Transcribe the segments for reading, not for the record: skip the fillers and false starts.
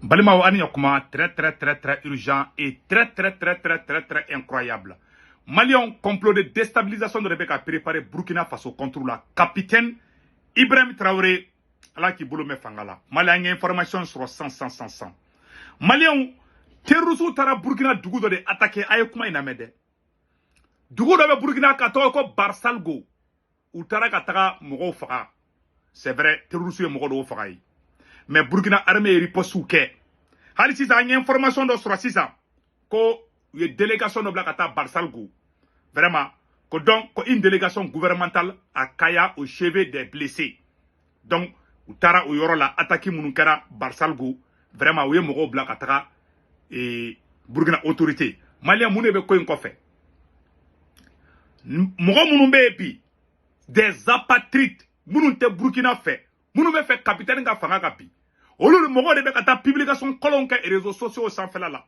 Balima Ani Yokuma, très urgent et très incroyable. Malion, complot de déstabilisation de Rebecca préparé Burkina Faso contre la capitaine Ibrahim Traoré, là qui boule me fangala. Malien information sur 100. Malion, terrorisme tara Burkina Dougou de attaquer Ayokuma inamede. Dougou de Burkina Katoko Barsalgo, ou tara katara Mogo Faga. C'est vrai, terrorisme Mogo Faga. Mais Burkina armée riposte ou qu'est. Hali si ça, il y a une information sur 6 ans. Qu'il y a une délégation de Blakata Barsalgo. Vraiment. Que donc, une délégation gouvernementale à Kaya au chevet des blessés. Donc, Tara ou Yorola attaqué Mounoukara Barsalgo. Vraiment, où il y a Moro Blakata et Burkina autorité. Malien Mounebe Koyen Kofe. Moro Mounoube epi. Des apatrides. Mounoute Burkina fait. Mounoube fait capitaine nga fanga kapi. Au lieu de mourir de la publication colonque et réseaux sociaux sans faire là.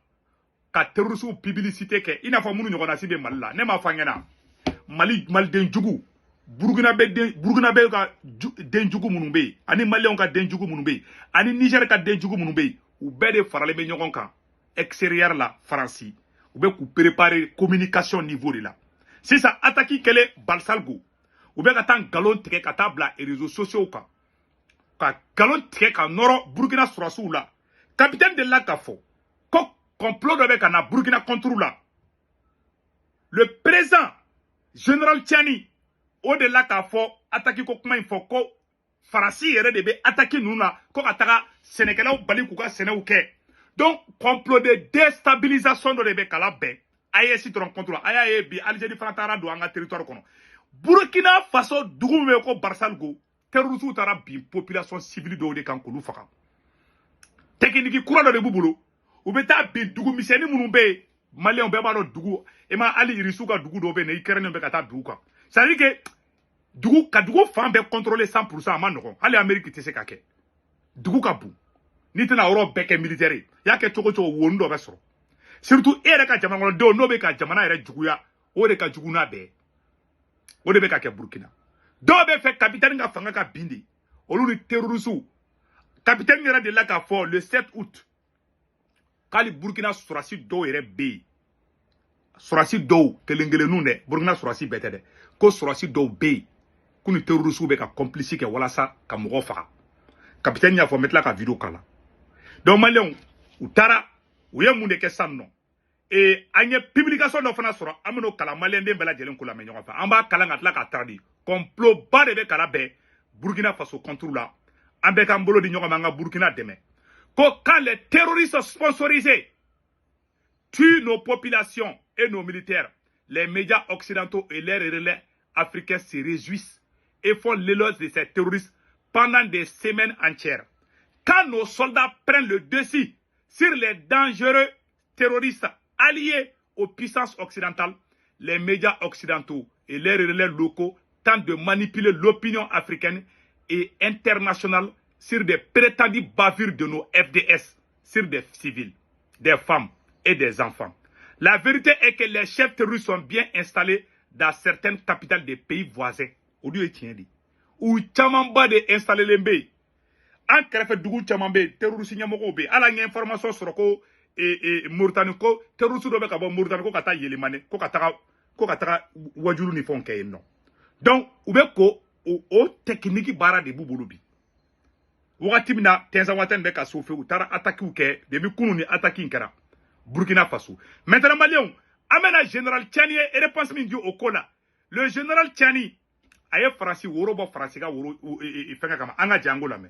Ka terrorisme publicité que il n'a pas mounu n'yona si de mal là. Ne ma fangena. Mali denjugu. Burkina be ka denjugu munumbe. Ani Mali ka denjugu munumbe. Ani Niger ka denjugu munumbe. Ou be de farale be nyogon kan. Extérieur la France. Ou be ku préparer communication niveau de là. Si ça attaque kele Balsalgo. Ou be ka tan galon teke ka tabla et réseaux sociaux kan. Ka galon tike ka noro Burkina Surasu la. Capitaine de la Kafo. Ko complot de kana Burkina contre la. Le président général Tiani au de la Kafo attaqué ko kuma info ko Farasi yere de be attaqué nous la ko kataka Sénégalais ou bali kuka Sénégalais. Donc complot de déstabilisation de be kala be. Aye si tu rencontres la. Aye bi Algérie Frantara do anga territoire kono. Burkina Faso dugu me ko Barsalgo. Terrorisme tara bi population civile do de kan kolu faka technique courant de bubulo ou beta bi dugu miseni munumbe malien be ba do dugu e ma ali irisuka dugu do be ne ikerne be kata dugu ka ça veut dire que dugu ka dugu fan be contrôler 100% ma non ali Amérique te se ka ke dugu ka bu ni tena Europe be ke militaire ya ke toko toko wondo be soro surtout ere ka jamana do no be ka jamana ere dugu ya o de ka dugu na be o de be ka ke Burkina. Dɔw bɛ fɛ capitaine ka fanga ka bin de olu ni terroristes capitaine yɛrɛ de la k'a fɔ le 7 août k'ali Burkina surasi dɔw yɛrɛ bɛ yen surasi dɔw kelen-kelenninw dɛ Burkina surasi bɛɛ tɛ dɛ ko surasi dɔw bɛ yen k'u ni terroristes bɛ ka complice kɛ walasa ka mɔgɔw faga capitaine y'a fɔ n bɛ tila ka vidéo k'a la donc maliyɛnw u taara u ye mun de kɛ sisan nɔ an ye publication dɔ fana sɔrɔ an bɛn'o kalan maliyɛnden bɛɛ lajɛlen ko lamɛn ɲɔgɔn fɛ an b'a kalan ka tila k'a traduire complot ba de be kala bɛ Burkina Faso contre la an bɛ k'an bolo di ɲɔgɔn ma an ka Burkina dɛmɛ ko quand les terroristes sponsorisés tuent nos populations et nos militaires les médias occidentaux et leurs relais africains se réjouissent et font l'éloge de ces terroristes pendant des semaines entières quand nos soldats prennent le dessus sur les dangereux terroristes alliés aux puissances occidentales les médias occidentaux et leurs relais locaux tentent de manipuler l'opinion africaine et internationale sur des prétendues bavures de nos FDS, sur des civils, des femmes et des enfants. La vérité est que les chefs terroristes sont bien installés dans certaines capitales des pays voisins. Au lieu de où Tchamamba de installer les pays. En Krefet Dougou Tchamambé, terroristes Nyamokobe, à la information sur ko et Mauritanie ko, terroristes de Bekabo, Mauritanie ko kata Yelimane, ko kata Wajulu ni fon kayen non. Donc, ou bien ko o technique bara de bubulubi. Wakati mina tenza waten beka sofe ou tara attaque ou ke demi kunu ni attaque inkara Burkina Faso. Maintenant Malion, amena général Tchani et réponse min au kola. Le général Tchani aye Franci worobo Franci ga woro e fenga kama anga jango la me.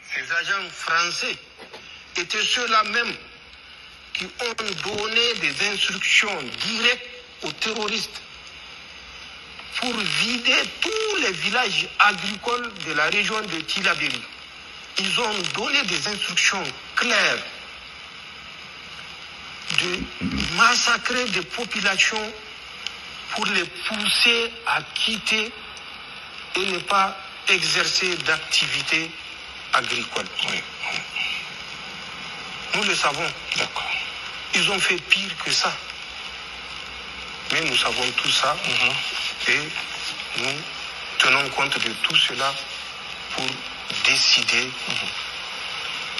Ces agents français étaient ceux-là même qui ont donné des instructions directes aux terroristes pour vider tous les villages agricoles de la région de Tillabéri. Ils ont donné des instructions claires de massacrer des populations pour les pousser à quitter et ne pas exercer d'activité agricole. Oui. Nous le savons. D'accord. Ils ont fait pire que ça. Mais nous savons tout ça. Et nous tenons compte de tout cela pour décider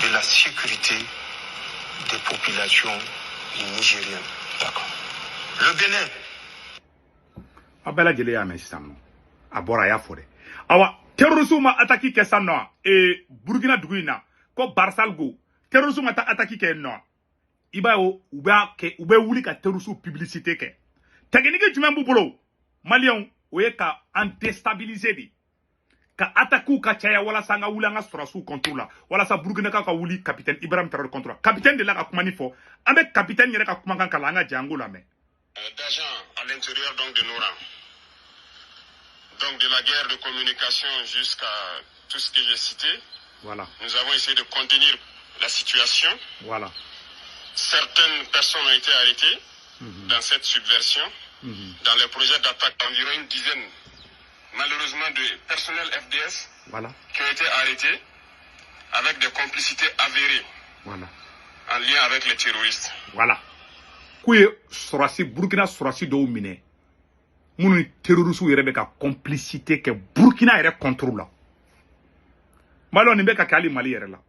de la sécurité des populations nigériennes. D'accord. Le Bénin. Abela jele ya mesamo. Abora ya fore. Awa terrorisme ma attaque ke sanno e Burkina Duguina ko Barsalgo terrorisme ma attaque ke no. Iba o ube wuli ka terrorisme publicité ke. Technique jumɛn b'u bolo Maliens o ye ka en déstabiliser di. Ka attaque ka caya wala sanga wuli anga surasu contre la wala sa Burkina ka wuli capitaine Ibrahim Traoré contre capitaine de la ka kuma ni fo ambe capitaine yere ka kuma kan kala anga jango la me d'agents à l'intérieur donc de nos rangs. Donc de la guerre de communication jusqu'à tout ce que j'ai cité. Voilà. Nous avons essayé de contenir la situation. Voilà. Certaines personnes ont été arrêtées dans cette subversion. Dans les projets d'attaque, environ une dizaine, malheureusement, de personnel FDS qui ont été arrêtés avec des complicités avérées en lien avec les terroristes. Voilà. Kouye sorasi Burkina sorasi do mine. Munu terroristes yere be ka complicité ke Burkina yere contrôle la. Malo ni be ka kali Mali yere la.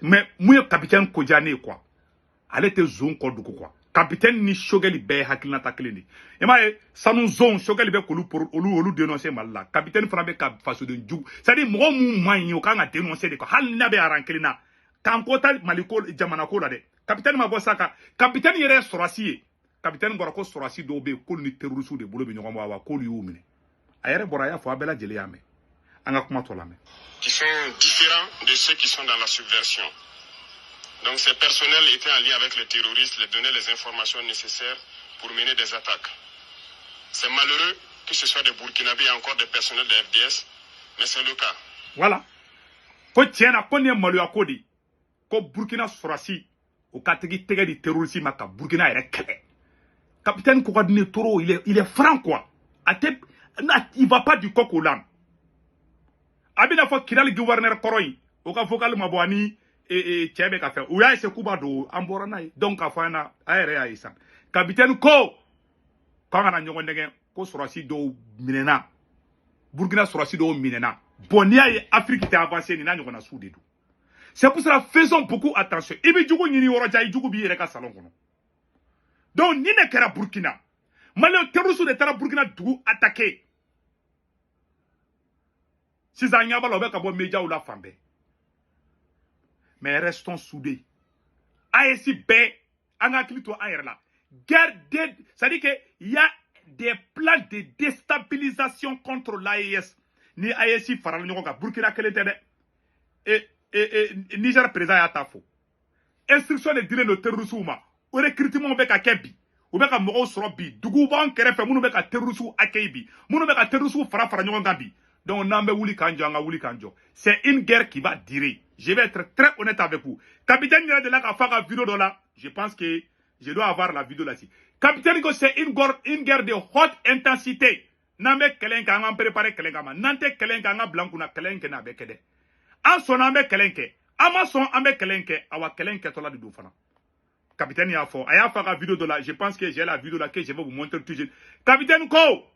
Mais mouye capitaine Kodjane quoi. Ale te zone ko duku quoi. Capitaine ni Shogeli be hakilina takleni. Ema sanu zone Shogeli be ko pour olu dénoncer Mali la. Capitaine fana be ka faso de djou. Ça dit mo mu manyi o ka nga dénoncer de ko. Hal na be arankelina. Tankota Maliko jamana ko la de. Capitaine ma bosaka. Capitaine yere sorasi. Capitaine Gorako sorasi do be ko ni terroristes de bolo be nyoma wa ko li yumine. Ayere boraya fo abela jele yame. Anga kuma to la me. Qui sont différents de ceux qui sont dans la subversion. Donc ces personnels étaient en lien avec les terroristes, les donnaient les informations nécessaires pour mener des attaques. C'est malheureux que ce soit des Burkinabés et encore des personnels de FDS, mais c'est le cas. Voilà. Ko tiena ko ne malu akodi ko Burkina sorasi o katigi tege di terroristes maka Burkina ere kele. Capitaine Kokadine Toro, il est franc quoi. Il va pas du coq au lame. Abina fo kidal gouverneur Koroy, o ka vocal mabwani et Tchebe ka fait. Ouya se kuba do amborana donc ka fana aere ya isa. Capitaine ko na nyongo ndenge ko sorasi do minena. Burkina sorasi do minena. Bonia et Afrique était avancée ni na nyongo na soudé do. C'est pour cela faisons beaucoup attention. Ibi djugo nyini woroja djugo bi yere ka salon kono. Donc ni ne kera Burkina. Malio terroristes de tara Burkina dugu attaqué. Si ça n'y a pas le média ou la femme. Mais restons soudés. ASI B, Angakilito Aérla. Guerre d'aide. C'est-à-dire qu'il y a des plans de déstabilisation contre l'AES. Ni ASI Faral Nyoga, Burkina Kelete. Et Niger présent à Tafo. Instruction de dire le terrorisme. Au recrutement avec Akebi. Ou bien Moro Sorobi. Dougouban Kerefe, Mounou avec terrorisme Akebi. Mounou avec terrorisme Farafara Nyogambi. Donc, c'est une guerre qui va durer. Je vais être très honnête avec vous. Capitaine de la vidéo de là, je pense que je dois avoir la vidéo là-ci. Capitaine, c'est une guerre de haute intensité. Name kelenka nga préparé kelenka ma. Nante kelenka nga blanc na kelenke na bekede. En son ambe kelenke. Ama son ambe kelenke. Awa kelenke tola de doufana. Capitaine y a fait la vidéo de là. Je pense que j'ai la vidéo là que je vais vous montrer tout de suite. Capitaine Ko.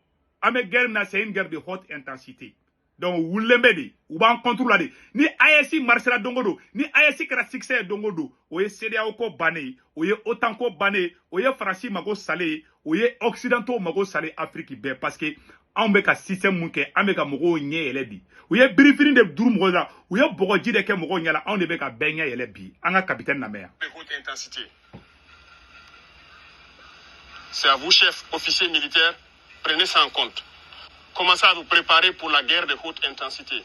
C'est une guerre de haute intensité. Donc, vous l'embedez, vous en contrôlez. Ni ASI Marcela Dongodo, ni ASI Kara succès Dongodo, ou ye CDAO ko bané, ou ye OTAN ko bané, ou ye Franci mago salé, ou ye Occidentaux mago salé Afrique bé, parce que on be ka système munke, on be ka mogo nye elebi. Ou ye briefing de dur mogo la, ou ye bogo jide ke mogo nyala, on be ka benye elebi. Anga capitaine na mer. De haute intensité. C'est à vous, chef, officier militaire. Prenez ça en compte. Commencez à vous préparer pour la guerre de haute intensité.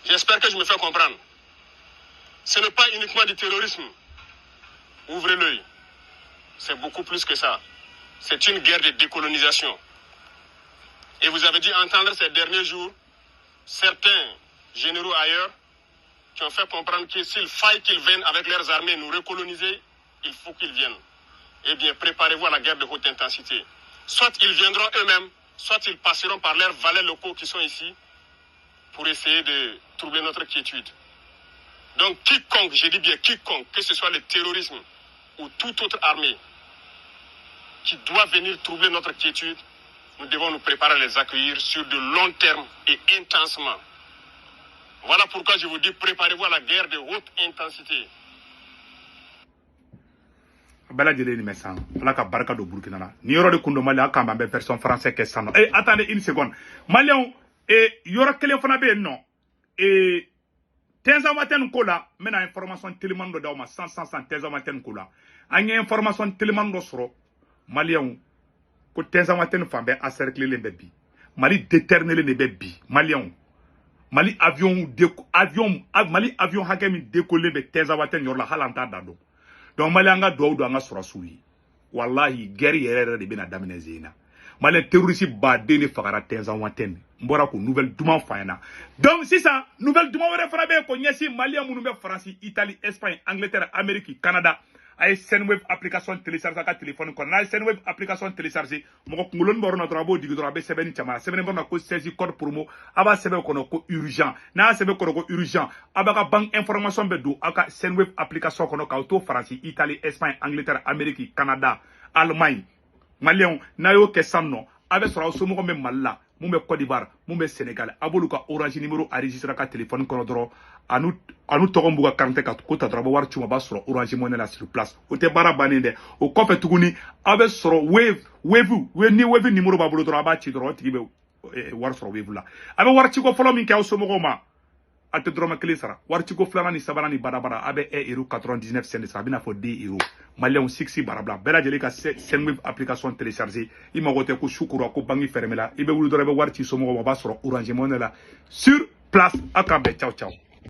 J'espère que je me fais comprendre. Ce n'est pas uniquement du terrorisme. Ouvrez l'œil. C'est beaucoup plus que ça. C'est une guerre de décolonisation. Et vous avez dû entendre ces derniers jours certains généraux ailleurs qui ont fait comprendre que s'il faille qu'ils viennent avec leurs armées nous recoloniser, il faut qu'ils viennent. Eh bien, préparez-vous à la guerre de haute intensité. Soit ils viendront eux-mêmes, soit ils passeront par leurs valets locaux qui sont ici pour essayer de troubler notre quiétude. Donc quiconque, je dis bien quiconque, que ce soit le terrorisme ou toute autre armée qui doit venir troubler notre quiétude, nous devons nous préparer à les accueillir sur de long terme et intensement. Voilà pourquoi je vous dis, préparez-vous à la guerre de haute intensité. Bella Jeleni Messan, la baraka do Burkina. Ni yoro de kundo Mali aka mbe version français que ça. Eh, attendez une seconde. Malion, yoro kele fana be non. Tenza maten kola, mena information tellement do dawma 100 tenza maten kola. Anya information tellement do soro. Malion, ko tenza maten fambe encercler le bebi. Mali déterminer le bebi. Malion. Mali avion Mali avion hakemi décoller be tenza maten yor la halanta dado. Donc Mali anga do anga surasui. Wallahi guerre yere de bena damine zina. Mali terroriste ba deni fagara tenza maten. Mbora ko nouvelle duma fayna. Donc c'est ça, nouvelle duma were frabe ko nyesi Mali amunu be France, Italie, Espagne, Angleterre, Amérique, Canada. Ay Sendwave application télécharger ka téléphone ko na Sendwave application télécharger mo ko ngolon borno drabo digi drobe sebeni chama sebeni borno ko saisi code promo aba sebe ko no ko urgent na sebe ko ko urgent aba ka bank information be do aka Sendwave application ko no ka to France, Italie, Espagne, Angleterre, Amérique, Canada, Allemagne. Malien na yo ke samno abe sura so mo ko me malla mu be Côte d'Ivoire mu be Sénégal abolu ka orange numéro enregistré ka téléphone ko no dro anu togombuga karante ka ko tadrabo war chuma ba sura orange money la sur place o te bara baninde o ko fe tuguni abe sura wave numéro ba bolo dro aba chi dro tigibe war sura wave la abe war chi ko folo min ka o so mo ma ate droma klisara war chi ko flana ni sabana ni barabara abe euro 99 cents sabina fo 10 euros Malien 6 barabla bela jeli ka Sendwave application télécharger ima gote ko shukuru ko bangi fermela ibe wulu dro be war chi so mo ba sura orange money la sur place akambe ciao ciao.